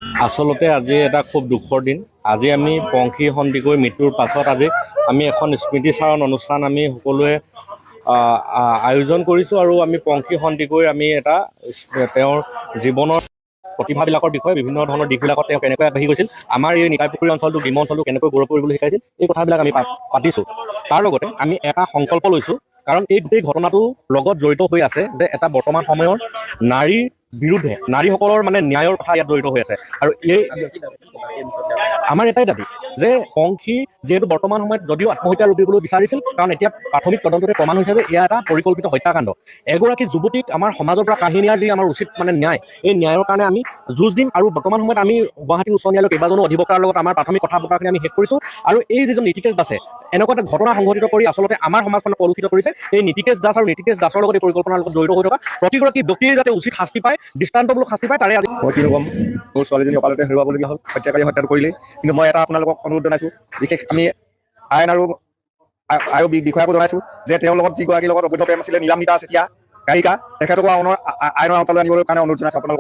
আচলতে আজি এটা খুব দুখৰ দিন। আজি আমি পংখী সন্দিকৈ মৃত্যুৰ পাছত আজি আমি এখন স্মৃতিচাৰণ অনুষ্ঠান আমি সকলোৱে আয়োজন কৰিছোঁ আৰু আমি পংখী সন্দিকৈ আমি এটা তেওঁৰ জীৱনৰ প্ৰতিভাবিলাকৰ বিষয়ে বিভিন্ন ধৰণৰ দিশবিলাকত তেওঁ কেনেকৈ আগবাঢ়ি গৈছিল, আমাৰ এই নিকাইপুখুৰী অঞ্চলটো গ্ৰাম্য অঞ্চলটো কেনেকৈ গৌৰৱ কৰিবলৈ শিকাইছিল, এই কথাবিলাক আমি পাতিছোঁ। তাৰ লগতে আমি এটা সংকল্প লৈছোঁ, কাৰণ এই গোটেই ঘটনাটোৰ লগত জড়িত হৈ আছে যে এটা বৰ্তমান সময়ৰ নাৰীৰ বিৰুদ্ধে নাৰীসকলৰ মানে ন্যায়ৰ কথা ইয়াত জড়িত হৈ আছে। আৰু এই আমাৰ এটাই দাবী যে পংখী যিহেতু বৰ্তমান সময়ত যদিও আত্মহত্যা ৰূপ দিবলৈ বিচাৰিছিল, কাৰণ এতিয়া প্ৰাথমিক তদন্ততে প্ৰমাণ হৈছে যে এয়া এটা পৰিকল্পিত হত্যাকাণ্ড। এগৰাকী যুৱতীক আমাৰ সমাজৰ পৰা কাঢ়ি নিয়াৰ যি আমাৰ উচিত মানে ন্যায়, এই ন্যায়ৰ কাৰণে আমি যুঁজ দিম। আৰু বৰ্তমান সময়ত আমি গুৱাহাটী উচ্চ ন্যায়ালয়ৰ কেইবাজনো অধিবক্তাৰ লগত আমাৰ প্ৰাথমিক কথা বতৰাখিনি আমি শেষ কৰিছোঁ। আৰু এই যিজন নীতিকেশ দাসে এনেকুৱা এটা ঘটনা সংঘটিত কৰি আচলতে আমাৰ সমাজখনক কলুষিত কৰিছে, এই নীতিকেশ দাস আৰু নীতিকেশ দাসৰ লগত এই পৰিকল্পনাৰ লগত জড়িত হৈ থকা প্ৰতিগৰাকী ব্যক্তিয়ে যাতে উচিত শাস্তি পায়, দৃষ্টান্তমূলক শাস্তি পায়, তাৰে মই কিনো ক'ম, মোৰ ছোৱালীজনী অকালতে হেৰুৱাবলগীয়া হ'ল, হত্যাকাৰী হত্যাটো কৰিলেই। কিন্তু মই এটা আপোনালোকক অনুৰোধ জনাইছোঁ, বিশেষ আমি আইন আৰু বিষয়াকো জনাইছোঁ যে তেওঁৰ লগত যিগৰাকীৰ লগত অবৈধ প্ৰেম আছিলে, নীলামিতা চেতিয়া গায়িকা, তেখেতকো আইনৰ আওতালৈ আনিবৰ কাৰণে অনুৰোধ জনাইছোঁ আপোনালোকক।